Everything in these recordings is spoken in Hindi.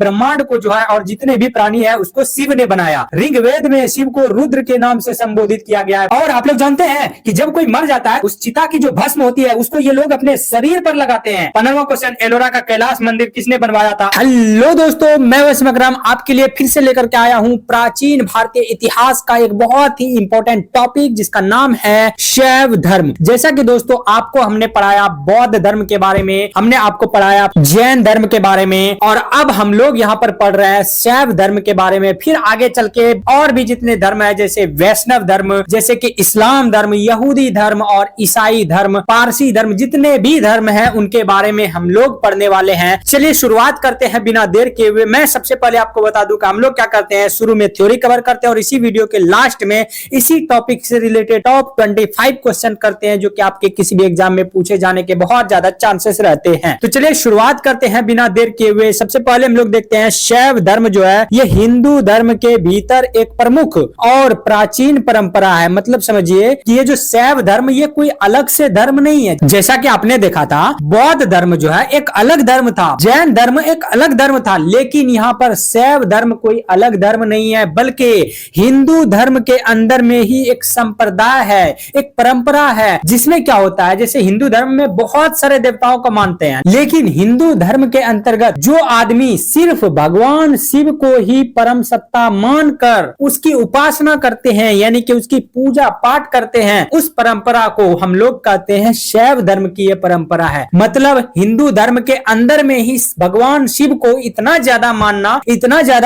ब्रह्मांड को जो है और जितने भी प्राणी है उसको शिव ने बनाया। ऋग्वेद में शिव को रुद्र के नाम से संबोधित किया गया है। और आप लोग जानते हैं कि जब कोई मर जाता है उस चिता की जो भस्म होती है उसको ये लोग अपने शरीर पर लगाते हैं। 15वां क्वेश्चन, एलोरा का कैलाश मंदिर किसने बनवाया था? हेलो दोस्तों, मैं वैष्णव अकरम आपके लिए फिर से लेकर के आया हूं प्राचीन भारतीय इतिहास का एक बहुत ही इंपॉर्टेंट टॉपिक जिसका नाम है शैव धर्म। जैसा कि दोस्तों आपको हमने पढ़ाया बौद्ध धर्म के बारे में, हमने आपको पढ़ाया जैन धर्म के बारे में, और अब हम लोग यहाँ पर पढ़ रहे हैं शैव धर्म के बारे में। फिर आगे चल के और भी जितने धर्म है जैसे वैष्णव धर्म, जैसे कि इस्लाम धर्म, यहूदी धर्म और ईसाई धर्म, पारसी धर्म, जितने भी धर्म है उनके बारे में हम लोग पढ़ने वाले हैं। चलिए शुरुआत करते हैं बिना देर के हुए। मैं सबसे पहले आपको बता दूं कि हम लोग क्या करते हैं, शुरू में थ्योरी कवर करते हैं और इसी वीडियो के लास्ट में इसी टॉपिक से रिलेटेड टॉप 25 क्वेश्चन करते हैं जो कि आपके किसी भी एग्जाम में पूछे जाने के बहुत ज्यादा चांसेस रहते हैं। तो चलिए शुरुआत करते हैं बिना देर किए हुए। सबसे पहले हम लोग देखते हैं शैव धर्म जो है ये हिंदू धर्म के भीतर एक प्रमुख और प्राचीन परंपरा है। मतलब समझिए कि ये जो शैव धर्म ये कोई अलग से धर्म नहीं है। जैसा कि आपने देखा था बौद्ध धर्म जो है एक अलग धर्म था, जैन धर्म एक अलग धर्म था, लेकिन यहाँ पर शैव धर्म कोई अलग धर्म नहीं है बल्कि हिंदू धर्म के अंदर में ही एक संप्रदाय है, एक परंपरा है। जिसमें क्या होता है, जैसे हिंदू धर्म में बहुत सारे देवताओं को मानते हैं, लेकिन हिंदू धर्म के अंतर्गत जो आदमी सिर्फ भगवान शिव को ही परम सत्ता मानकर उसकी उपासना करते हैं यानी कि उसकी पूजा पाठ करते हैं, उस परंपरा को हम लोग कहते हैं शैव धर्म की ये परंपरा है। मतलब हिंदू धर्म के अंदर में ही भगवान शिव को इतना ज्यादा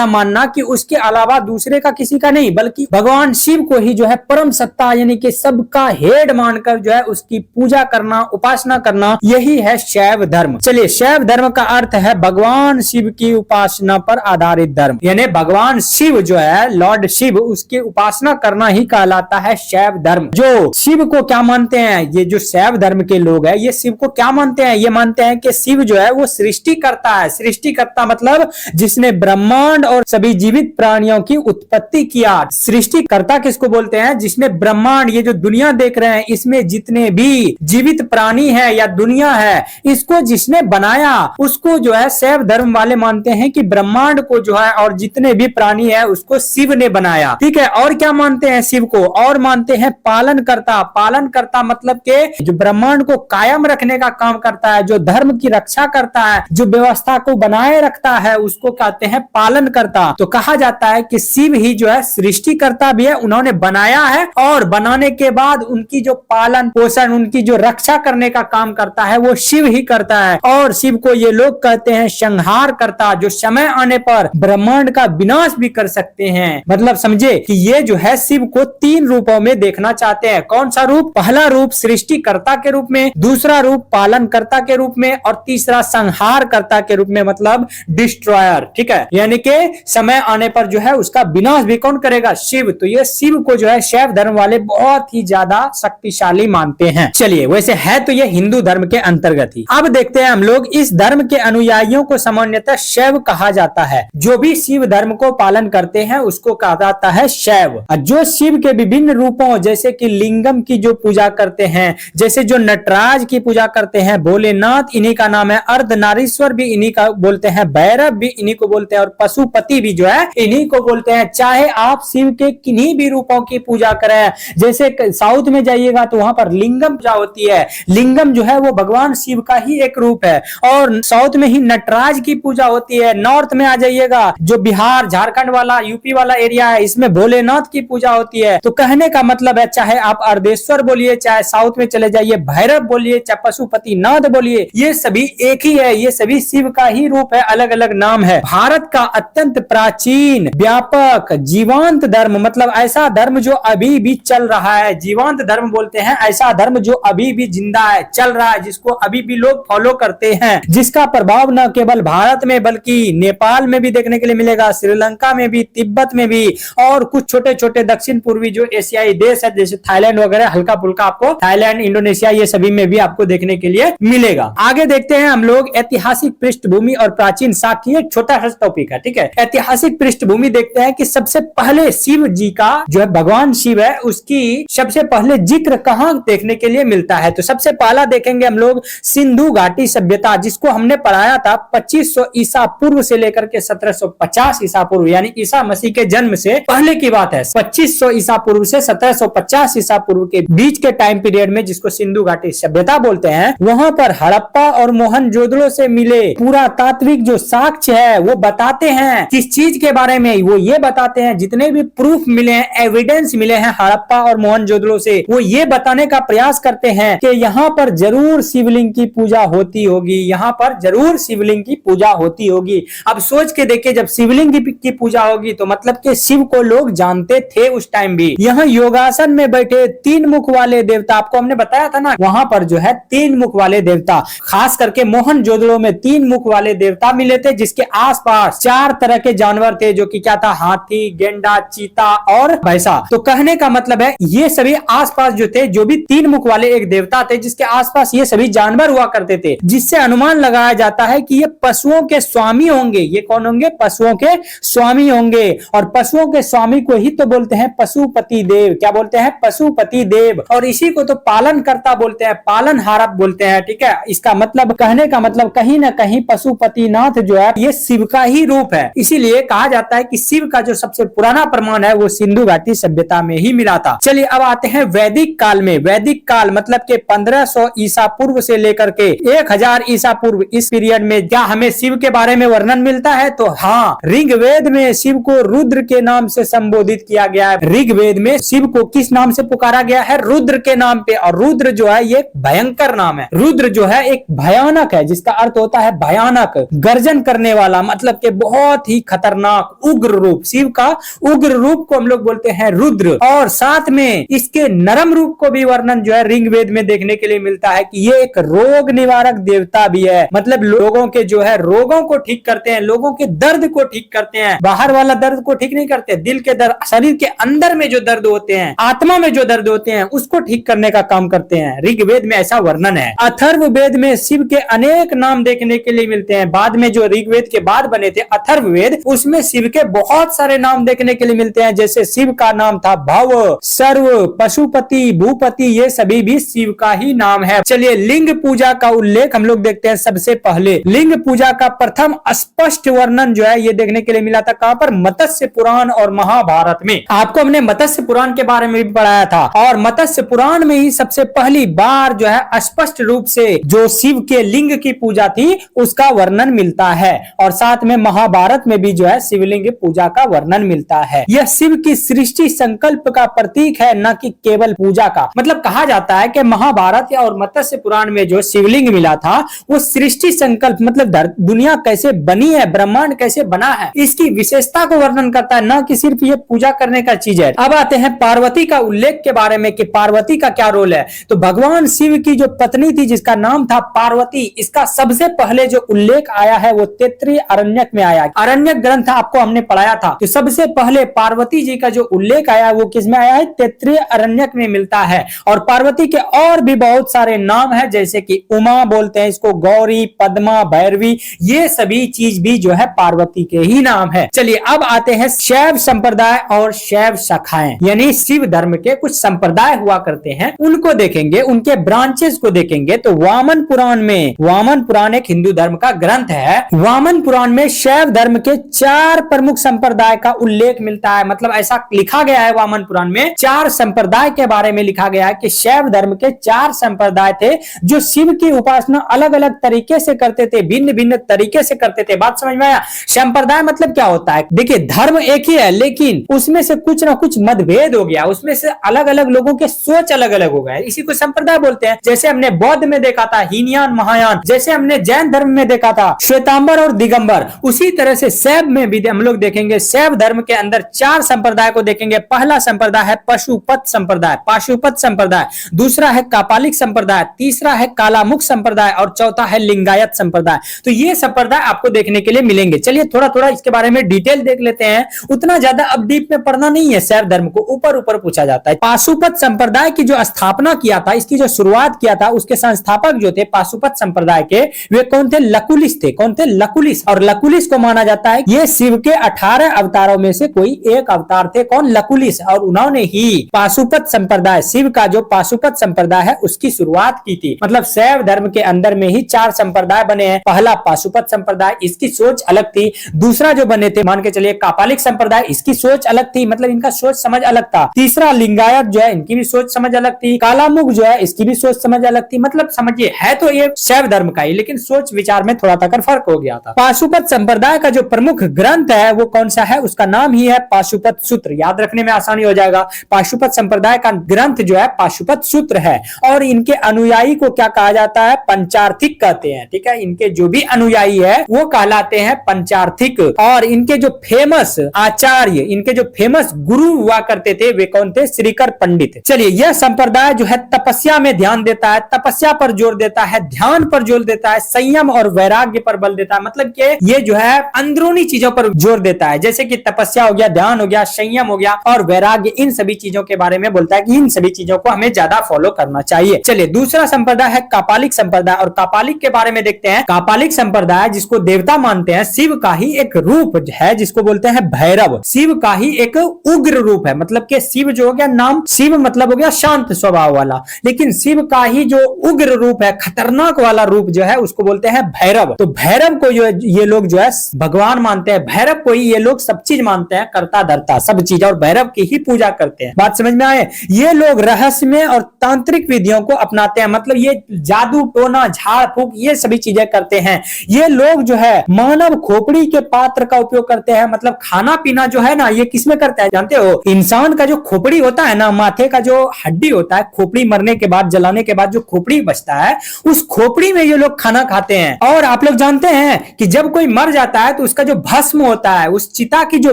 मानना कि उसके अलावा दूसरे का किसी का नहीं, बल्कि भगवान शिव को ही जो है परम सत्ता यानी कि सबका हेड मानकर जो है उसकी पूजा करना, उपासना करना, यही है शैव धर्म। चलिए, शैव धर्म का अर्थ है भगवान शिव की उपासना पर आधारित धर्म, यानी भगवान शिव जो है लॉर्ड शिव उसकी उपासना करना ही कहलाता है शैव धर्म। जो शिव को क्या मानते हैं, ये जो शैव धर्म के लोग हैं ये शिव को क्या मानते हैं, ये मानते हैं कि शिव जो है वो सृष्टि करता है। सृष्टि करता मतलब जिसने ब्रह्मांड और सभी जीवित प्राणियों की उत्पत्ति किया। सृष्टि करता किसको बोलते हैं, जिसने ब्रह्मांड ये जो दुनिया देख रहे हैं इसमें जितने भी जीवित प्राणी है या दुनिया है इसको जिसने बनाया उसको जो है शैव धर्म वाले मानते हैं कि ब्रह्मांड को जो है और जितने भी प्राणी है उसको शिव ने बनाया। ठीक है, और क्या मानते हैं शिव को, और मानते हैं पालन करता। पालन करता मतलब के जो ब्रह्मांड को कायम रखने का काम करता है, जो धर्म की रक्षा करता है, जो व्यवस्था को बनाए रखता है उसको कहते हैं पालन करता। तो कहा जाता है कि शिव ही जो है सृष्टि करता भी है, उन्होंने बनाया है और बनाने के बाद उनकी जो पालन पोषण, उनकी जो रक्षा करने का काम करता है वो शिव ही करता है। और शिव को ये लोग कहते हैं संहार करता, जो समय आने पर ब्रह्मांड का विनाश भी कर सकते हैं। मतलब समझे कि ये जो है शिव को 3 रूपों में देखना चाहते हैं। कौन सा रूप, पहला रूप सृष्टिकर्ता के रूप में, दूसरा रूप पालन कर्ता के रूप में और तीसरा संहार कर्ता के रूप में, मतलब डिस्ट्रॉयर। ठीक है, यानी कि समय आने पर जो है उसका विनाश भी कौन करेगा, शिव। तो ये शिव को जो है शैव धर्म वाले बहुत ही ज्यादा शक्तिशाली मानते हैं। चलिए, वैसे है तो ये हिंदू धर्म के अंतर्गत ही। अब देखते हैं हम लोग इस धर्म के अनुयायियों को सामान्यतः शैव कहा जाता है। जो भी शिव धर्म को पालन करते हैं उसको कहा जाता है शैव। जो शिव के विभिन्न रूपों जैसे कि लिंगम की जो पूजा करते हैं, जैसे जो नटराज की पूजा करते हैं, भोलेनाथ इन्हीं का नाम है, अर्धनारीश्वर भी इन्हीं का बोलते हैं, भैरव भी इन्हीं को बोलते हैं और पशुपति भी जो है इन्हीं को बोलते हैं। चाहे आप शिव के किन्हीं भी रूपों की पूजा करें, जैसे साउथ में जाइएगा तो वहां पर लिंगम पूजा होती है। लिंगम जो है वो भगवान शिव का ही एक रूप है और साउथ में ही नटराज की पूजा होती है। नॉर्थ में आ जाइएगा जो बिहार झारखंड वाला यूपी वाला एरिया है इसमें भोलेनाथ की पूजा होती है। तो कहने का मतलब है चाहे आप अर्धेश्वर बोलिए, चाहे साउथ में चले जाइए भैरव बोलिए, चाहे पशुपति नाथ बोलिए, ये सभी एक ही है, ये सभी शिव का ही रूप है, अलग अलग नाम है। भारत का अत्यंत प्राचीन व्यापक जीवांत धर्म, मतलब ऐसा धर्म जो अभी भी चल रहा है। जीवांत धर्म बोलते हैं ऐसा धर्म जो अभी भी जिंदा है, चल रहा है, जिसको अभी भी लोग फॉलो करते हैं, जिसका प्रभाव न केवल भारत में बल्कि नेपाल में भी देखने के लिए मिलेगा, श्रीलंका में भी, तिब्बत में भी और कुछ छोटे छोटे दक्षिण पूर्वी जो एशियाई देश है जैसे थाईलैंड वगैरह, हल्का फुल्का आपको थाईलैंड, इंडोनेशिया ये सभी में भी आपको देखने के लिए मिलेगा। आगे देखते हैं हम लोग ऐतिहासिक पृष्ठभूमि और प्राचीन साक्ष्य। एक छोटा सा टॉपिक है, ठीक है। ऐतिहासिक पृष्ठभूमि देखते हैं कि सबसे पहले शिव जी का जो है भगवान शिव है उसकी सबसे पहले जिक्र कहाँ देखने के लिए मिलता है। तो सबसे पहला देखेंगे हम लोग सिंधु घाटी सभ्यता, जिसको हमने पढ़ाया था 2500 ईसा पूर्व से लेकर के 1750 ईसा पूर्व, यानी ईसा मसीह के जन्म से पहले की बात है, 2500 ईसा पूर्व से 1750 ईसा पूर्व के बीच के टाइम पीरियड में, जिसको सिंधु घाटी सभ्यता बोलते हैं, वहां पर हड़प्पा और मोहनजोदड़ो से मिले पूरा तात्विक जो साक्ष्य है वो बताते हैं किस चीज के बारे में, वो ये बताते हैं, जितने भी प्रूफ मिले हैं, एविडेंस मिले हैं हड़प्पा और मोहनजोदड़ो से, वो ये बताने का प्रयास करते हैं कि यहाँ पर जरूर शिवलिंग की पूजा होती होगी, यहाँ पर जरूर शिवलिंग की पूजा होती होगी। अब सोच के देखिए, जब शिवलिंग की पूजा होगी तो मतलब कि शिव को लोग जानते थे उस टाइम भी। यहाँ योगासन में बैठे 3 मुख वाले देवता, आपको हमने बताया था ना, वहां पर जो है 3 मुख वाले देवता, खास करके मोहनजोदड़ो में 3 मुख वाले देवता मिले थे, जिसके आसपास 4 तरह के जानवर थे, जो कि क्या था, हाथी, गेंडा, चीता और भैंसा। तो कहने का मतलब है ये सभी आसपास जो थे, जो भी 3 मुख वाले एक देवता थे, जिसके आसपास ये सभी जानवर हुआ करते थे, जिससे अनुमान लगाया जाता है कि ये पशुओं के स्वामी होंगे। ये कौन होंगे? पशुओं के स्वामी होंगे। और पशुओं के स्वामी को ही तो बोलते हैं पशुपति देव। क्या बोलते हैं? पशुपति देव। और इसी को तो पालन करता बोलते हैं, पालन हारक बोलते हैं। ठीक है, इसका मतलब, कहने का मतलब, कहीं ना कहीं पशुपतिनाथ जो है ये शिव का ही रूप है। इसीलिए कहा जाता है कि शिव का जो सबसे पुराना प्रमाण है वो सिंधु घाटी सभ्यता में ही मिला था। चलिए अब आते हैं वैदिक काल में। वैदिक काल मतलब के 1500 ईसा पूर्व से लेकर के 1000 ईसा पूर्व, इस पीरियड में क्या हमें शिव के बारे में वर्णन मिलता है? तो हाँ, ऋग्वेद में शिव को रुद्र के नाम से संबोधित किया गया है। ऋग्वेद में शिव को किस नाम से पुकारा गया है? रुद्र के नाम पे। और रुद्र जो है ये भयंकर नाम है। रुद्र जो है एक भयानक है, जिसका अर्थ होता है भयानक, गर्जन करने वाला, मतलब कि बहुत ही खतरनाक, उग्र रूप। शिव का उग्र रूप को हम लोग बोलते हैं रुद्र। और साथ में इसके नरम रूप को भी वर्णन जो है ऋग्वेद में देखने के लिए मिलता है कि ये एक रोग निवारक देवता भी है। मतलब लोगों के जो है रोगों को ठीक करते हैं, लोगों के दर्द को ठीक करते हैं। बाहर वाला दर्द को ठीक नहीं करते, दिल के दर्द, शरीर के अंदर में जो दर्द होते हैं, आत्मा में जो दर्द होते हैं, उसको ठीक करने का काम करते हैं। ऋग्वेद में ऐसा वर्णन है। अथर्ववेद में शिव के अनेक नाम देखने के लिए मिलते हैं। बाद में जो ऋग्वेद के बाद बने थे अथर्ववेद, उसमें शिव के बहुत सारे नाम देखने के लिए मिलते हैं। जैसे शिव का नाम था भव, सर्व, पशुपति, भूपति, ये सभी भी शिव का ही नाम है। चलिए लिंग पूजा का उल्लेख हम लोग देखते हैं। सबसे पहले लिंग पूजा का प्रथम स्पष्ट वर्णन जो है ये देखने के लिए मिला था कहां पर? मत्स्य पुराण और महाभारत में। आपको हमने मत्स्य पुराण के बारे में भी पढ़ाया था, और मत्स्य पुराण में ही सबसे पहली बार जो है स्पष्ट रूप से जो शिव के लिंग की पूजा थी उसका वर्णन मिलता है। और साथ में महाभारत में भी जो है शिवलिंग पूजा का वर्णन मिलता है। यह शिव की सृष्टि संकल्प का प्रतीक है, न कि केवल पूजा का। मतलब कहा जाता है कि महाभारत और मत्स्य पुराण में जो शिवलिंग मिला था वो सृष्टि संकल्प, मतलब दुनिया कैसे बनी है, ब्रह्मांड कैसे बना है, इसकी विशेषता को वर्णन करता है, न कि सिर्फ ये पूजा करने का चीज है। अब आते हैं पार्वती का उल्लेख के बारे में कि पार्वती का क्या रोल है। तो भगवान शिव की जो पत्नी थी जिसका नाम था पार्वती, इसका सबसे पहले जो उल्लेख आया है वो तैत्तिरीय अरण्यक में आया। अरण्यक ग्रंथ आपको हमने पढ़ाया था। तो सबसे पहले पार्वती जी का जो उल्लेख आया वो किसमें आया है? तैत्तिरीय अरण्यक में मिलता है। और पार्वती के और भी बहुत सारे नाम है, जैसे कि उमा बोलते हैं इसको, गौरी, पद्मा, भैरवी, ये सभी चीज भी जो है पार्वती के ही नाम है। चलिए अब आते हैं शैव संप्रदाय और शैव शाखाएं, यानी शिव धर्म के कुछ संप्रदाय हुआ करते हैं, उनको देखेंगे, उनके ब्रांचेस को देखेंगे। तो वामन पुराण में, वामन पुराण एक हिंदू धर्म का ग्रंथ है, वामन पुराण में शैव धर्म के 4 प्रमुख संप्रदाय का उल्लेख मिलता है। मतलब ऐसा लिखा गया है वामन पुराण में, 4 संप्रदाय के बारे में लिखा गया है कि शैव धर्म के 4 संप्रदाय थे जो शिव की उपासना अलग अलग तरीके से करते थे, भिन्न भिन्न तरीके से करते थे। बात समझ में आया? संप्रदाय मतलब क्या होता है? देखिए धर्म एक ही है, लेकिन उसमें से कुछ ना कुछ मतभेद हो गया, उसमें से अलग अलग लोगों के सोच अलग अलग हो गए, इसी को संप्रदाय बोलते हैं। जैसे हमने बौद्ध में देखा था हीनयान महायान, जैसे हमने जैन धर्म में देखा था श्वेतांबर और दिगंबर, उसी तरह से शैव में भी हम लोग देखेंगे। शैव धर्म के अंदर 4 संप्रदाय को देखेंगे। पहला संप्रदाय है पशुपत संप्रदाय, पाशुपत संप्रदाय, दूसरा है कापालिक संप्रदाय, तीसरा है कालामुख संप्रदाय और चौथा है लिंगायत संप्रदाय। तो ये संप्रदाय आपको देखने के लिए मिलेंगे। चलिए थोड़ा थोड़ा इसके बारे में डिटेल देख लेते हैं। उतना ज्यादा अब डीप में पढ़ना नहीं है, शैव धर्म को ऊपर ऊपर पूछा जाता है। पाशुपत संप्रदाय की जो स्थापना किया था, इसकी जो शुरुआत किया था, उसके संस्थापक जो थे पाशुपत संप्रदाय के, वे कौन थे? लकुलिस थे। कौन थे? लकुलिस। और लकुलिस को माना जाता है ये शिव के 18 अवतारों में से कोई एक अवतार थे। कौन? लकुलिस। और उन्होंने ही पाशुपत संप्रदाय, शिव का जो पाशुपत संप्रदाय है उसकी शुरुआत की थी। मतलब शैव धर्म के अंदर में ही 4 संप्रदाय बने हैं। पहला पाशुपत संप्रदाय, संप्रदाय, इसकी सोच अलग थी। दूसरा जो बने थे, मान के चलिए कापालिक संप्रदाय, इसकी सोच अलग थी, मतलब इनका सोच समझ अलग था। तीसरा लिंगायत जो है, इनकी भी सोच समझ अलग थी। कालामुख जो है, इसकी भी सोच समझ अलग थी। मतलब समझिए है तो ये शैव धर्म का ही, लेकिन सोच विचार में थोड़ा तक फर्क हो गया था। पाशुपत संप्रदाय का जो प्रमुख ग्रंथ है वो कौन सा है? उसका नाम ही है पाशुपत सूत्र। याद रखने में आसानी हो जाएगा। पाशुपत संप्रदाय का ग्रंथ जो है पाशुपत सूत्र है, और इनके अनुयायी को क्या कहा जाता है? पंचार्थिक कहते हैं। ठीक है, इनके जो भी अनुयायी है वो कहलाते हैं पंचार्थिक। और इनके जो फेमस आचार्य, इनके जो फेमस गुरु हुआ करते थे वे कौन थे? श्रीकर पंडित। चलिए, यह संप्रदाय जो है तपस्या में ध्यान देता है, तपस्या पर जोर देता है, ध्यान पर जोर देता है, संयम और वैराग्य पर बल देता है। मतलब कि ये जो है अंदरूनी चीजों पर जोर देता है, जैसे कि तपस्या हो गया, ध्यान हो गया, संयम हो गया और वैराग्य, इन सभी चीजों के बारे में बोलता है कि इन सभी चीजों को हमें ज्यादा फॉलो करना चाहिए। चलिए, दूसरा संप्रदाय है कापालिक संप्रदाय, और कापालिक के बारे में देखते हैं। कापालिक संप्रदाय जिसको देवता मानते हैं, शिव का ही एक रूप है जिसको बोलते हैं भैरव। शिव का ही एक उग्र रूप है, मतलब कि शिव जो हो गया नाम, शिव मतलब हो गया शांत स्वभाव वाला, लेकिन शिव का ही जो उग्र रूप है, खतरनाक वाला रूप जो है, उसको बोलते हैं भैरव। तो भैरव को ये लोग जो है भगवान मानते हैं, भैरव को ही ये लोग सब चीज मानते हैं, करता धरता सब चीज, और भैरव की ही पूजा करते हैं। बात समझ में आए? ये लोग रहस्यमय और तांत्रिक विधियों को अपनाते हैं, मतलब ये जादू टोना झाड़ फूक ये सभी चीजें करते हैं। ये लोग जो है मानव खोपड़ी के पात्र का उपयोग करते हैं, मतलब खाना पीना जो है ना, ये किसमें करता है जानते हो? इंसान का जो खोपड़ी होता है ना, माथे का जो हड्डी होता है, खोपड़ी मरने के बाद, जलाने के बाद जो खोपड़ी बचता है, उस खोपड़ी में ये लोग खाना खाते हैं। और आप लोग जानते हैं कि जब कोई मर जाता है तो उसका जो भस्म होता है, उस चिता की जो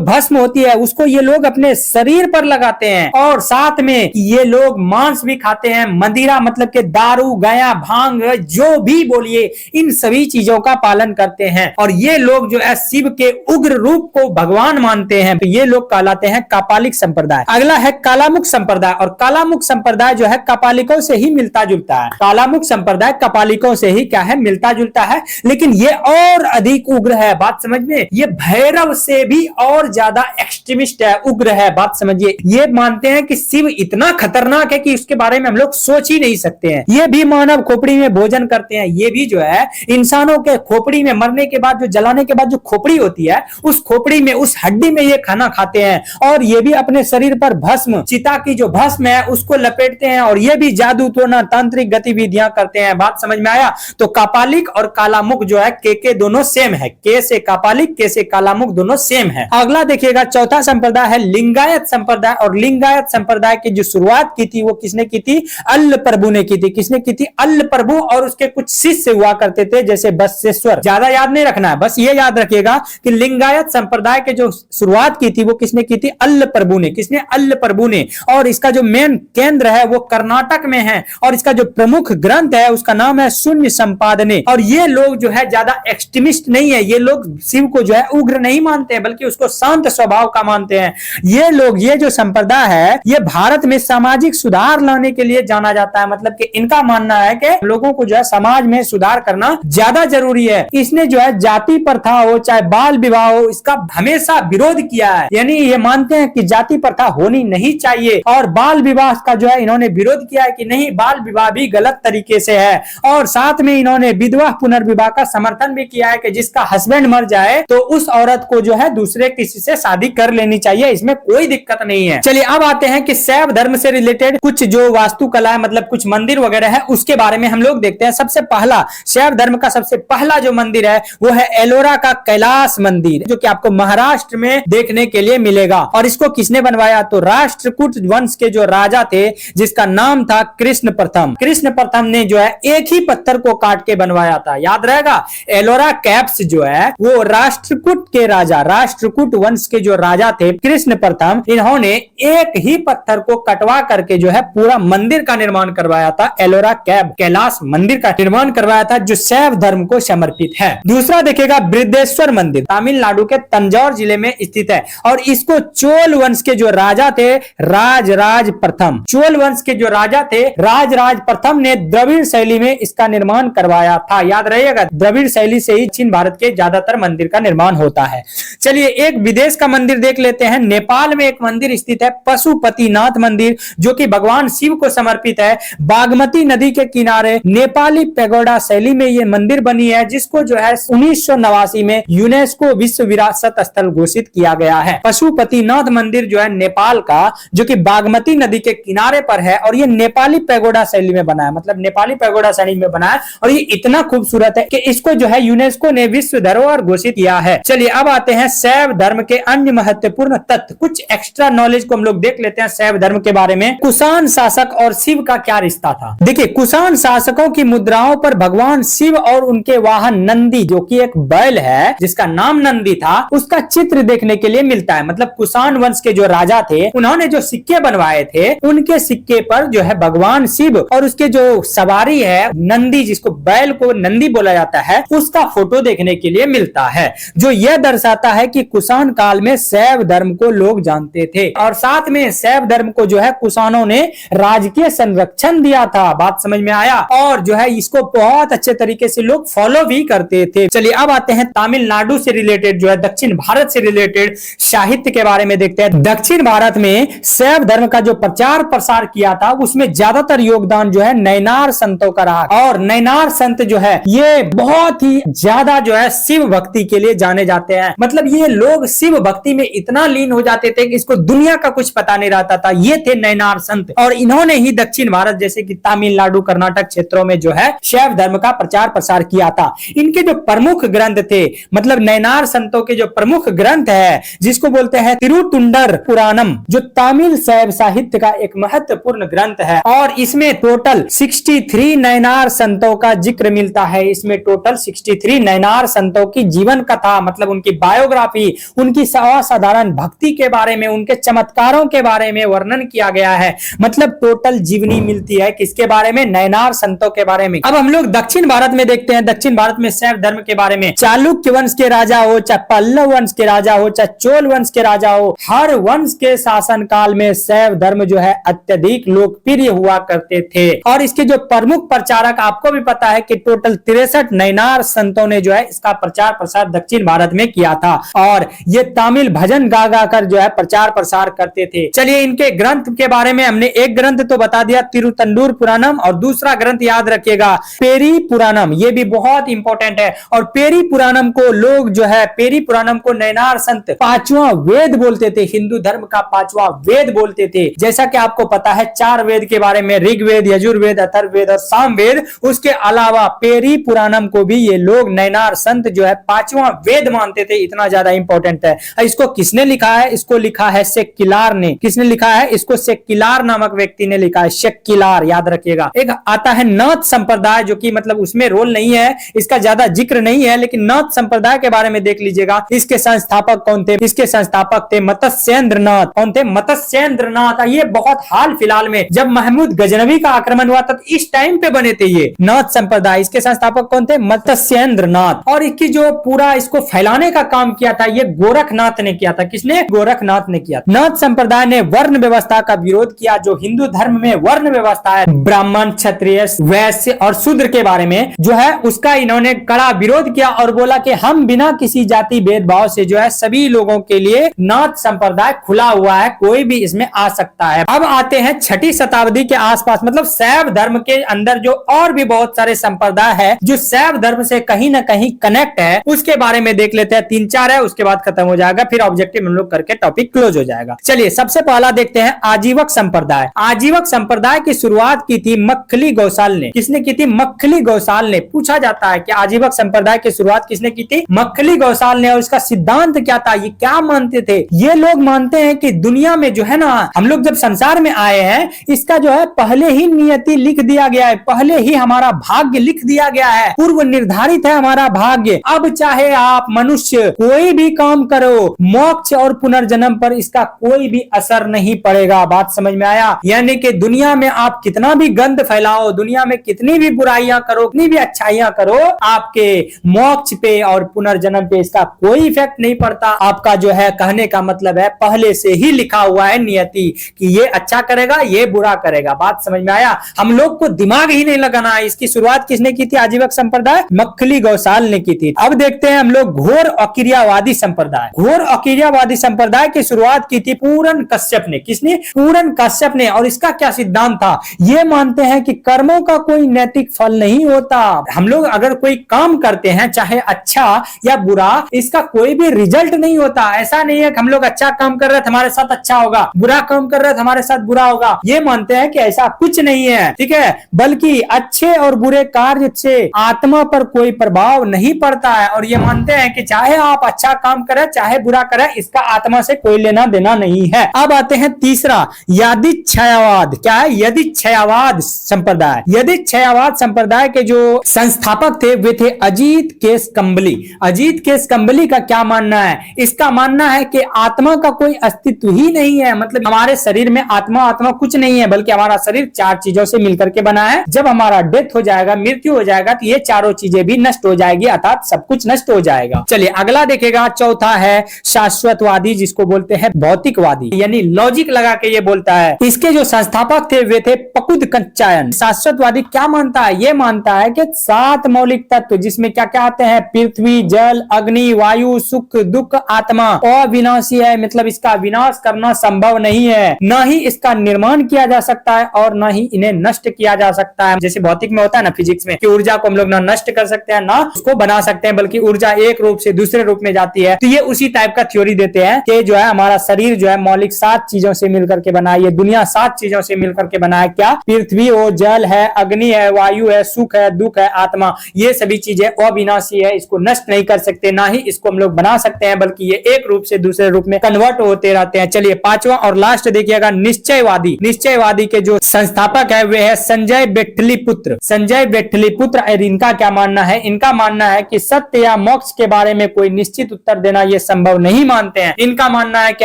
भस्म होती है, उसको ये लोग अपने शरीर पर लगाते हैं। और साथ में ये लोग मांस भी खाते हैं, मदिरा मतलब के दारू, गया, भांग, जो भी बोलिए, इन सभी चीजों का पालन करते हैं। और ये लोग जो है शिव के उग्र रूप को भगवान मानते हैं, तो ये लोग कहलाते हैं कापालिक संप्रदाय। अगला है कालामुख संप्रदाय, और कालामुख संप्रदाय जो है कपालिकों से ही मिलता जुलता है। कालामुख संप्रदाय कपालिकों से ही क्या है? मिलता जुलता है, लेकिन ये और अधिक उग्र है। बात समझ में? ये भैरव से भी और ज्यादा एक्सट्रीमिस्ट है, उग्र है। बात समझिए, ये मानते हैं कि शिव इतना खतरनाक है कि उसके बारे में हम लोग सोच ही नहीं सकते हैं। ये भी मानव खोपड़ी में भोजन करते हैं। ये भी जो है इंसानों के खोपड़ी में मरने के बाद, जो जलाने के बाद जो खोपड़ी होती है, उस खोपड़ी में, उस हड्डी में ये खाना खाते हैं। और ये भी अपने शरीर पर भस्म, चिता की जो भस्म है उसको लपेटते हैं, और ये भी जादू टोना तांत्रिक गतिविधियां करते हैं। बात समझ में आया? तो कापालिक और कालामुख जो है के दोनों सेम है, के से कापालिक, के से कालामुख, दोनों सेम है। अगला देखिएगा, चौथा संप्रदाय है लिंगायत संप्रदाय, और लिंगायत संप्रदाय की जो शुरुआत की थी वो किसने की थी? अल्ल प्रभु ने की थी। किसने की थी? अल्ल प्रभु, और उसके कुछ शिष्य हुआ करते थे जैसे बसवेश्वर। ज्यादा याद नहीं रखना है, बस ये याद रखिएगा कि लिंगायत संप्रदाय के जो शुरुआत की थी वो किसने की थी? अल्ल प्रभु ने। किसने? अल्ल प्रभु ने। और इसका जो मेन केंद्र है वो कर्नाटक में है, और इसका जो प्रमुख ग्रंथ है उसका नाम है शून्य संपादने। और ये लोग जो है ज्यादा एक्सट्रीमिस्ट नहीं है, ये लोग शिव को जो है उग्र नहीं मानते हैं, बल्कि उसको शांत स्वभाव का मानते हैं। ये लोग, ये जो संप्रदाय है, ये भारत में सामाजिक सुधार लाने के लिए जाना जाता है। मतलब कि इनका मानना है कि लोगों को जो है समाज में सुधार करना ज्यादा जरूरी है। इसने जो है जाति प्रथा हो चाहे बाल विवाह हो, इसका हमेशा विरोध किया है। यानी ये मानते हैं कि जाति प्रथा होनी नहीं चाहिए, और बाल विवाह का जो है इन्होंने विरोध किया है कि नहीं, बाल विवाह भी गलत तरीके से है। और साथ में इन्होंने विधवा पुनर्विवाह का समर्थन भी किया है कि जिसका हस्बैंड मर जाए तो उस औरत को जो है दूसरे किसी से शादी कर लेनी चाहिए, इसमें कोई दिक्कत नहीं है। चलिए अब आते हैं कि शैव धर्म से रिलेटेड कुछ जो वास्तुकला है, मतलब कुछ मंदिर वगैरह है, उसके बारे में हम लोग देखते हैं। सबसे पहला शैव धर्म का सबसे पहला जो मंदिर है वो है एलोरा का कैलाश मंदिर, जो कि आपको महाराष्ट्र में देखने के लिए मिलेगा। और इसको किसने बनवाया? तो राष्ट्रकूट वंश के जो राजा थे जिसका नाम था कृष्ण प्रथम। कृष्ण प्रथम ने जो है एक ही पत्थर को काट के बनवाया था। याद रहेगा, एलोरा कैप्स जो है वो राष्ट्रकूट के राजा, राष्ट्रकूट वंश के जो राजा थे कृष्ण प्रथम, इन्होंने एक ही पत्थर को कटवा करके जो है पूरा मंदिर का निर्माण करवाया था। एलोरा कैलाश मंदिर का निर्माण करवाया था, जो शैव धर्म को समर्पित है। दूसरा देखिएगा बृहदेश्वर मंदिर, तमिलनाडु के तंजौर जिले में स्थित है, और इसको चोल वंश के जो राजा थे राजराज प्रथम, चोल वंश के जो राजा थे राजराज प्रथम ने द्रविड़ शैली में इसका निर्माण करवाया था। याद रहिएगा, द्रविड़ शैली से ही दक्षिण भारत के ज्यादातर मंदिर का निर्माण होता है। चलिए एक विदेश का मंदिर देख लेते हैं। नेपाल में एक मंदिर स्थित है, पशुपतिनाथ मंदिर, जो कि भगवान शिव को समर्पित है। बागमती नदी के किनारे नेपाली पैगोडा शैली में यह मंदिर बनी है, जिसको जो है 1989 में यूनेस्को विश्व विरासत स्थल घोषित किया गया है। पशुपतिनाथ मंदिर जो है नेपाल का, जो कि बागमती नदी के किनारे पर है, और ये नेपाली पैगोडा शैली में बना है, मतलब नेपाली पैगोडा शैली में बना है, और ये इतना खूबसूरत है कि इसको जो है यूनेस्को ने विश्व धरोहर घोषित किया है। चलिए अब आते हैं शैव धर्म के अन्य महत्वपूर्ण तत्व, कुछ एक्स्ट्रा नॉलेज को हम लोग देख लेते हैं शैव धर्म के बारे में। कुषाण शासक और शिव का क्या रिश्ता था? देखिए, कुषाण शासकों की मुद्राओं पर भगवान शिव और उनके वाहन नंदी, जो कि एक बैल है जिसका नाम नंदी था, उसका चित्र देखने के लिए मिलता है। मतलब कुषाण वंश के जो राजा थे, उन्होंने जो सिक्के बनवाए थे, उनके सिक्के पर जो है भगवान शिव और उसके जो सवारी है नंदी, जिसको बैल को नंदी बोला जाता है, उसका फोटो देखने के लिए मिलता है, जो यह दर्शाता है कि कुषाण काल में शैव धर्म को लोग जानते थे, और साथ में शैव धर्म को जो है कुषाणों ने राजकीय संरक्षण दिया था। बात समझ में आया? और जो है इसको बहुत अच्छे तरीके से लोग फॉलो भी करते थे। चलिए अब आते हैं तमिलनाडु से रिलेटेड, जो है दक्षिण भारत से रिलेटेड साहित्य के बारे में देखते हैं। दक्षिण भारत में शैव धर्म का जो प्रचार प्रसार किया था, उसमें ज्यादातर योगदान जो है नैनार संतों का रहा, और नैनार संत जो है ये बहुत ही ज्यादा जो है शिव भक्ति के लिए जाने जाते हैं। मतलब ये लोग शिव भक्ति में इतना लीन हो जाते थे कि इसको दुनिया का कुछ पता नहीं रहता था। ये थे नैनार संत, और इन्होंने ही दक्षिण भारत जैसे कि तमिलनाडु, कर्नाटक क्षेत्रों में जो है शैव धर्म का प्रचार प्रसार किया था। इनके जो प्रमुख ग्रंथ थे, मतलब नैनार संतों के जो प्रमुख ग्रंथ है, जिसको बोलते हैं तिरुतुंडर पुराणम, जो तमिल शैव साहित्य का एक महत्वपूर्ण ग्रंथ है, और इसमें टोटल 63 नैनार संतों का जिक्र मिलता है। इसमें टोटल 63 नैनार संतों की जीवन कथा, मतलब उनकी बायोग्राफी, उनकी असाधारण भक्ति के बारे में, उनके चमत्कारों के बारे में वर्णन किया गया है। मतलब टोटल जीवनी मिलती है किसके बारे में? नैनार संतों के बारे में। अब हम लोग दक्षिण भारत में देखते हैं, दक्षिण भारत में शैव धर्म के बारे में। चालुक्य वंश के राजा हो, चाहे पल्लव वंश के राजा हो, चाहे चोल वंश के राजा हो, हर वंश के शासन काल में शैव धर्म जो है अत्यधिक लोकप्रिय हुआ करते थे। और इसके जो प्रमुख प्रचारक, आपको भी पता है कि टोटल 63 नैनार संतों ने जो है इसका प्रचार प्रसार दक्षिण भारत में किया था, और ये तमिल भजन गा गा कर जो है प्रचार प्रसार करते थे। चलिए इनके ग्रंथ के बारे में हमने एक ग्रंथ तो बता दिया, तिरुतंडुर पुराणम, और दूसरा ग्रंथ याद रखिएगा पेरी पुराणम। ये भी बहुत इंपॉर्टेंट है, और पेरी पुराणम को लोग जो है, पेरी पुराणम को नैनार संत पांचवा वेद बोलते थे, हिंदू धर्म का पांचवा वेद बोलते थे। जैसा कि आपको पता है 4 वेद के बारे में, ऋग्वेद, यजुर्वेद, अथर्ववेद और सामवेद, उसके अलावा पेरी पुराणम को भी ये लोग नैनार संत जो है पांचवा वेद मानते थे। इतना ज्यादा इंपॉर्टेंट है। इसको किसने लिखा है? इसको लिखा है सेक्किलार ने। किसने लिखा है इसको? सेक्किलार नामक व्यक्ति ने लिखा है, सेक्किलार, याद रखिएगा। एक आता है नाथ संप्रदाय, जो कि मतलब उसमें रोल नहीं है, इसका ज्यादा जिक्र नहीं है, लेकिन नाथ संप्रदाय के बारे में देख लीजिएगा। इसके संस्थापक कौन थे? इसके संस्थापक थे मत्स्येंद्र नाथ। कौन थे? मत्स्येंद्र नाथ। ये बहुत हाल फिलहाल में जब महमूद गजनवी का आक्रमण हुआ था, इस टाइम पे बने थे ये नाथ संप्रदाय। इसके संस्थापक कौन थे? मत्स्येंद्र नाथ। और इसकी जो पूरा इसको फैलाने का काम किया था, ये गोरखनाथ ने किया था। किसने? गोरखनाथ ने किया। नाथ संप्रदाय ने वर्ण व्यवस्था का विरोध किया। जो हिंदू धर्म में वर्ण व्यवस्था है, ब्राह्मण, क्षत्रिय, वैश्य और शूद्र के बारे में जो है, उसका इन्होंने कड़ा विरोध किया और बोला कि हम बिना किसी जाति भेदभाव से जो है सभी लोगों के लिए नाथ संप्रदाय खुला हुआ है, कोई भी इसमें आ सकता है। अब आते हैं 6ठी शताब्दी के आसपास, मतलब शैव धर्म के अंदर जो और भी बहुत सारे संप्रदाय है जो शैव धर्म से कहीं ना कहीं कनेक्ट है, उसके बारे में देख लेते हैं। 3-4 है, उसके बाद खत्म हो जाएगा, फिर ऑब्जेक्टिव हम लोग करके टॉपिक क्लोज हो जाएगा। चलिए सबसे पहला देखते हैं आजीवक संप्रदाय। आजीवक संप्रदाय की शुरुआत की थी मक्खली गौसाल ने। किसने की थी? मक्खली गौसाल ने। पूछा जाता है कि आजीवक संप्रदाय की शुरुआत किसने की थी? मक्खली गौसाल ने। और इसका सिद्धांत क्या था? ये क्या मानते थे? ये लोग मानते हैं कि दुनिया में जो है ना, हम लोग जब संसार में आए हैं, इसका जो है पहले ही नियति लिख दिया गया है, पहले ही हमारा भाग्य लिख दिया गया है, पूर्व निर्धारित है हमारा भाग्य। अब चाहे आप मनुष्य कोई भी काम करो, मोक्ष और पुनर्जन्म पर इसका कोई भी असर नहीं पड़ेगा। बात समझ में आया? यानी कि दुनिया में आप कितना भी गंद फैलाओ, दुनिया में कितनी भी बुराइयां करो, कितनी भी अच्छाइयां करो, आपके मोक्ष पे और पुनर्जन्म पे इसका कोई इफेक्ट नहीं पड़ता। आपका जो है कहने का मतलब है पहले से ही लिखा हुआ है नियति कि ये अच्छा करेगा, ये बुरा करेगा। बात समझ में आया? हम लोग को दिमाग ही नहीं लगाना है। इसकी शुरुआत किसने की थी? आजीवक संप्रदाय मक्खली गौसाल ने की थी। अब देखते हैं हम लोग घोर अक्रियावादी संप्रदाय। घोर अक्रियावादी संप्रदाय की शुरुआत की थी पूरन कश्यप ने। किसने? पूरन कश्यप ने। और इसका क्या सिद्धांत था? ये मानते हैं कि कर्मों का कोई नैतिक फल नहीं होता। हम लोग अगर कोई काम करते हैं, चाहे अच्छा या बुरा, इसका कोई भी रिजल्ट नहीं होता। ऐसा नहीं है कि हम लोग अच्छा काम कर रहे हैं हमारे साथ अच्छा होगा, बुरा काम कर रहे हैं हमारे साथ बुरा होगा। ये मानते हैं कि ऐसा कुछ नहीं है, ठीक है, बल्कि अच्छे और बुरे कार्य से आत्मा पर कोई प्रभाव नहीं पड़ता है। और ये मानते हैं कि चाहे आप अच्छा काम करें चाहे बुरा करें, इसका आत्मा से कोई लेना देना नहीं है। अब आते हैं तीसरा, यदिच्छयावाद। क्या है? यदिच्छयावाद संप्रदाय। यदिच्छयावाद संप्रदाय के जो संस्थापक थे वे थे अजीत केस कंबली। अजीत केस कंबली का क्या मानना है? इसका मानना है कि आत्मा का कोई अस्तित्व ही नहीं है, मतलब हमारे शरीर में आत्मा कुछ नहीं है, बल्कि हमारा शरीर 4 चीजों से मिलकर के बना है। जब हमारा डेथ हो जाएगा, मृत्यु हो जाएगा, तो ये चारों चीजें भी नष्ट हो जाएगी, अर्थात सब कुछ नष्ट हो जाएगा। चलिए अगला देखेगा, चौथा है शाश्वतवादी, जिसको बोलते हैं भौतिकवादी, यानी लॉजिक लगा के ये बोलता है। इसके जो संस्थापक थे वे थे पकुदकच्चायन। शाश्वतवादी क्या मानता है? ये मानता है कि 7 मौलिक तत्व, जिसमें क्या क्या आते हैं? पृथ्वी, जल, अग्नि, वायु, सुख, दुख, आत्मा, अविनाशी है, मतलब इसका विनाश करना संभव नहीं है, न ही इसका निर्माण किया जा सकता है और न ही इन्हें नष्ट किया जा सकता है। जैसे भौतिक में होता है ना, फिजिक्स में, कि ऊर्जा को हम लोग ना नष्ट कर सकते हैं ना उसको बना सकते हैं, बल्कि ऊर्जा एक रूप से दूसरे रूप में जाती है। तो ये उसी टाइप का थ्योरी देते हैं कि जो है हमारा शरीर जो है मौलिक 7 चीजों से मिलकर के बना है, ये दुनिया 7 चीजों से मिलकर के बना है। क्या? पृथ्वी हो, जल है, अग्नि है, वायु है, सुख है, दुख है, आत्मा, ये सभी चीजें अविनाशी है, इसको नष्ट नहीं कर सकते, ना ही इसको हम लोग बना सकते हैं, बल्कि ये एक रूप से दूसरे रूप में कन्वर्ट होते रहते हैं। चलिए पांचवा और लास्ट देखिएगा, निश्चयवादी। निश्चयवादी के जो संस्थापक है वे है संजय बेटलिपुत्र। संजय बेटलिपुत्र, इनका क्या मानना है? इनका मानना है कि सत्य या मोक्ष के बारे में कोई निश्चित उत्तर देना ये संभव नहीं मानते हैं। इनका मानना है कि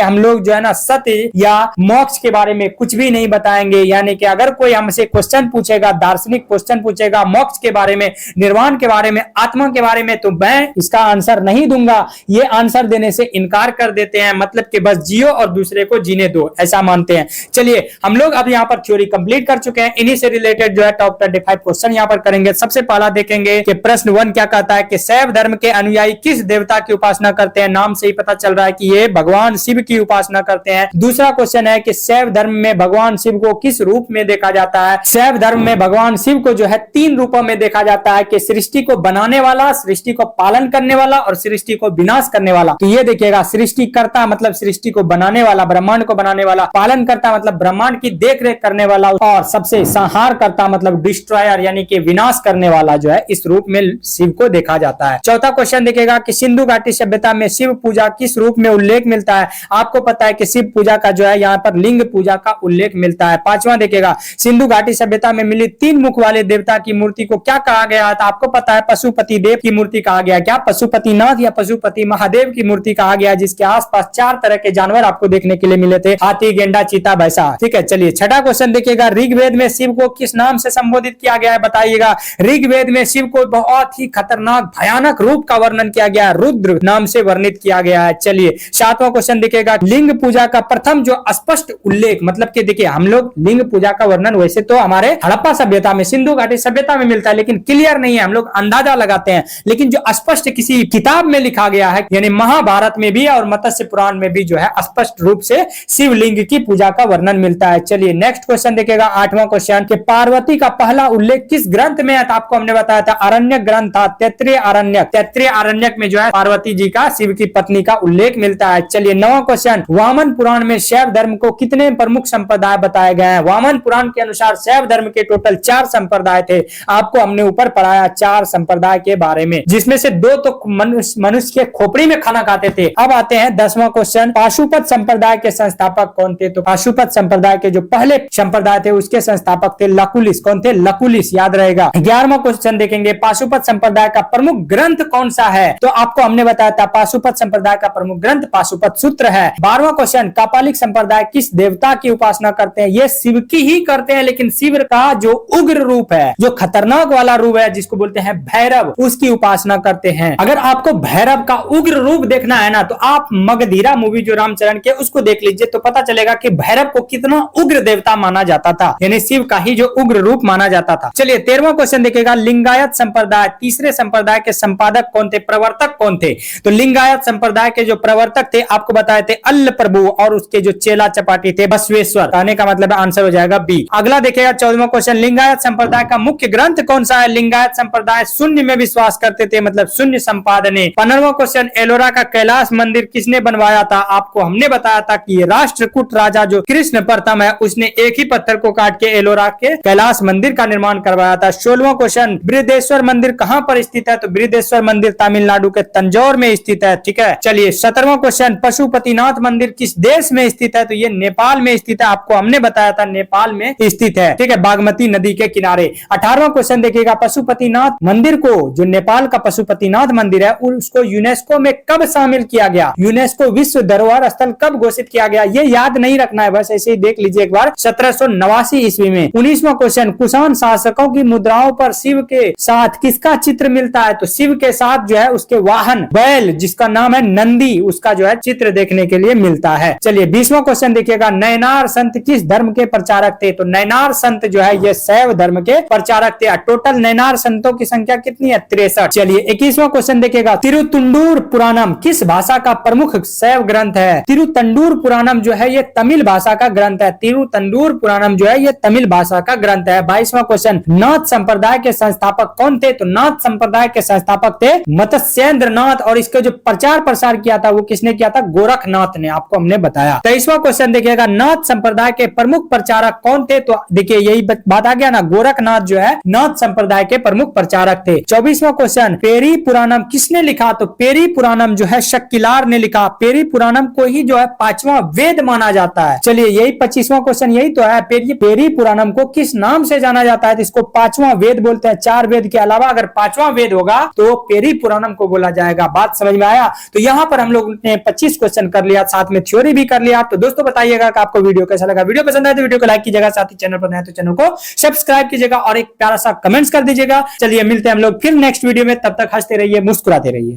हम लोग जो है ना सत्य या मोक्ष के बारे में कुछ भी नहीं बताएंगे, यानी कि अगर कोई हमसे क्वेश्चन पूछेगा, दार्शनिक क्वेश्चन पूछेगा मोक्ष के बारे में, निर्वाण के बारे में, आत्मा के बारे में, तो मैं इसका आंसर नहीं दूंगा। ये आंसर देने से इनकार कर देते हैं, मतलब कि बस जियो और दूसरे को जीने दो, ऐसा मानते हैं। चलिए हम लोग अब यहाँ पर थ्योरी कंप्लीट कर चुके हैं, इन्हीं से रिलेटेड जो है टॉप 25 क्वेश्चन यहाँ पर करेंगे। सबसे पहला देखेंगे कि प्रश्न 1 क्या कहता है कि शैव धर्म के अनुयायी किस देवता की उपासना करते हैं? नाम से ही पता चल रहा है कि ये भगवान शिव की उपासना करते हैं। दूसरा क्वेश्चन है कि शैव धर्म में भगवान शिव को किस रूप में देखा जाता है? शैव धर्म में भगवान शिव को जो है 3 रूपों में देखा जाता है, कि सृष्टि को बनाने वाला, सृष्टि को पालन करने वाला और सृष्टि को विनाश करने वाला। तो ये देखिएगा, सृष्टि करता मतलब सृष्टि को बनाने वाला, ब्रह्मांड को बनाने वाला, पालन करता मतलब ब्रह्मांड की देख रेख करने वाला, और सबसे संहार करता मतलब डिस्ट्रॉयर यानी कि विनाश करने वाला जो है, इस रूप में शिव को देखा जाता है। चौथा क्वेश्चन देखिएगा कि सिंधु घाटी सभ्यता में शिव पूजा किस रूप में उल्लेख मिलता है? आपको पता है कि शिव पूजा का जो है यहाँ पर लिंग पूजा का उल्लेख मिलता है। पांचवा देखिएगा, सिंधु घाटी सभ्यता में मिली 3 मुख वाले देवता की मूर्ति को क्या कहा गया था? आपको पता है पशुपति देव की मूर्ति कहा गया। क्या? पशुपतिनाथ या पशुपति महादेव की मूर्ति कहा गया, जिसके आसपास 4 तरह के जानवर आपको देखने के लिए मिले थे, हाथी, गेंडा, चीता, भैंसा। ठीक है, चलिए छठा क्वेश्चन देखिएगा, ऋग्वेद में शिव को किस नाम से संबोधित किया गया है? बताइएगा। ऋग्वेद में शिव को बहुत ही खतरनाक भयानक रूप का वर्णन किया गया, रुद्र नाम से वर्णित किया गया है। चलिए 7वां क्वेश्चन देखिएगा, लिंग पूजा का प्रथम जो स्पष्ट उल्लेख, मतलब कि देखिए हम लोग लिंग पूजा का वर्णन वैसे तो हमारे हड़प्पा सभ्यता में, सिंधु घाटी सभ्यता में मिलता है, लेकिन क्लियर नहीं है, हम लोग अंदाजा लगाते हैं। लेकिन जो स्पष्ट किसी किताब में लिखा गया है, यानी महाभारत में भी और मत्स्य पुराण में भी जो है स्पष्ट रूप से शिवलिंग की पूजा का वर्णन मिलता है। चलिए नेक्स्ट क्वेश्चन देखिएगा, 8वां क्वेश्चन कि पार्वती का पहला उल्लेख किस ग्रंथ में है? तो आपको हमने बताया था अरण्यक ग्रंथ था, तैत्तिरीय अरण्यक। तैत्तिरीय अरण्यक में जो है पार्वती जी का, शिव की पत्नी का उल्लेख मिलता है। चलिए 9वां क्वेश्चन, वामन पुराण में शैव धर्म को कितने प्रमुख संप्रदाय बताए गए हैं? वामन पुराण के अनुसार शैव धर्म के टोटल 4 संप्रदाय थे। आपको हमने ऊपर पढ़ाया 4 संप्रदाय के बारे में, जिसमें से 2 तो मनुष्य के खोपड़ी में खाना खाते थे। अब आते हैं 10वां क्वेश्चन, पाशुपत संप्रदाय के संस्थापक कौन थे? तो पाशुपत संप्रदाय के जो पहले संप्रदाय थे उसके संस्थापक थे लकुलिस। कौन थे? लकुलिस, याद रहेगा। 11वां क्वेश्चन देखेंगे, पाशुपत संप्रदाय का प्रमुख ग्रंथ कौन सा है? तो आपको हमने बताया था पाशुपत संप्रदाय का प्रमुख ग्रंथ पाशुपत सूत्र है। 12वां क्वेश्चन, कापालिक संप्रदाय किस देवता की उपासना करते हैं? ये शिव की ही करते हैं, लेकिन शिव का जो उग्र रूप है, जो खतरनाक वाला रूप है, जिसको बोलते हैं भैरव, उसकी उपासना करते हैं। अगर आपको भैरव का उग्र रूप देखना है ना, तो आप मगधीरा मूवी जो रामचरण के, उसको देख लीजिए, तो पता चलेगा कि भैरव को कितना उग्र देवता माना जाता था, यानी शिव का ही जो उग्र रूप माना जाता था। चलिए 13वां क्वेश्चन देखेगा, लिंगायत संप्रदाय, तीसरे संप्रदाय के संपादक कौन थे, प्रवर्तक कौन थे? तो लिंगायत संप्रदाय के जो प्रवर्तक थे आपको बताए थे अल्ल प्रभु, और उसके जो चेला चपाटी थे बसवेश्वर। कहने का मतलब आंसर हो जाएगा बी। अगला देखेगा 14वां क्वेश्चन, लिंगायत संप्रदाय का मुख्य ग्रंथ कौन सा है? लिंगायत संप्रदाय शून्य में विश्वास करते थे, मतलब शून्य संपादने। 15वां क्वेश्चन, एलोरा का कैलाश मंदिर किसने बनवाया था? आपको हमने बताया था कि राष्ट्रकूट राजा जो कृष्ण प्रथम है उसने एक ही पत्थर को काट के एलोरा के कैलाश मंदिर का निर्माण करवाया था। 16वां क्वेश्चन, बृहदेश्वर मंदिर कहां पर स्थित है? तो बृहदेश्वर मंदिर तमिलनाडु के तंजौर में स्थित है। ठीक है, चलिए 17वां क्वेश्चन, पशुपतिनाथ मंदिर किस देश में स्थित है? तो ये नेपाल में स्थित है, आपको हमने बताया था नेपाल में स्थित है। ठीक है, बागमती नदी के किनारे। 18वां क्वेश्चन देखिएगा, पशुपतिनाथ मंदिर को, जो नेपाल का पशुपतिनाथ मंदिर है, उसको यूनेस्को में कब शामिल किया गया? यूनेस्को विश्व धरोहर स्थल कब घोषित किया गया? ये याद नहीं रखना है, बस ऐसे ही देख लीजिए एक बार। 1789 ईस्वी में। 19वां क्वेश्चन, कुषाण शासकों की मुद्राओं पर शिव के साथ किसका चित्र मिलता है? तो शिव के साथ जो है उसके वाहन बैल, जिसका नाम है नंदी, उसका जो है चित्र देखने के लिए मिलता है। चलिए 20वां क्वेश्चन देखिएगा, नयनार संत किस धर्म के प्रचारक थे? तो नयनार संत जो है ये शैव धर्म के प्रचारक थे। टोटल नयनार संतों की संख्या कितनी है? 63। चलिए 21वां क्वेश्चन देखिएगा, तिरुतुंडुर पुराणम किस भाषा का प्रमुख शैव ग्रंथ है? तिरुतंडुर पुराणम जो है ये तमिल भाषा का ग्रंथ है। तिरुतंडुर पुराणम जो है ये तमिल भाषा का ग्रंथ है। 22वां क्वेश्चन, नाथ संप्रदाय के संस्थापक कौन थे? तो नाथ संप्रदाय के संस्थापक थे मत्स्येंद्र नाथ, और इसके जो प्रचार प्रसार किया था वो किसने किया था? गोरखनाथ ने, आपको हमने बताया। 23वां क्वेश्चन देखिएगा, नाथ संप्रदाय के प्रमुख प्रचारक कौन थे? तो देखिए यही बात आ गया ना, गोरखनाथ जो है नाथ संप्रदाय के प्रमुख प्रचारक थे। 24वां क्वेश्चन, पेरी पुराणम किसने लिखा? तो पेरी पुराणम जो है शक्किलार ने लिखा। पेरी पुराणम को ही जो है 5वां वेद माना जाता है। चलिए यही 25वां क्वेश्चन यही तो है, पेरी पुराणम को किस नाम से जाना जाता है? तो इसको 5वां वेद बोलते हैं। 4 वेद के अलावा अगर 5वां वेद होगा तो पेरी पुराणम को बोला जाएगा। बात समझ में आया? तो यहाँ पर हम लोग ने 25 क्वेश्चन कर लिया, साथ में थ्योरी भी कर लिया। तो दोस्तों बताइएगा कि आपको वीडियो कैसा लगा। वीडियो पसंद आए तो वीडियो को लाइक कीजिएगा, साथ ही चैनल पर नए तो चैनल को सब्सक्राइब कीजिएगा और एक प्यारा सा कमेंट्स कर दीजिएगा। चलिए मिलते हैं हम लोग फिर नेक्स्ट वीडियो में, तब तक हंसते रहिए, मुस्कुराते रहिए।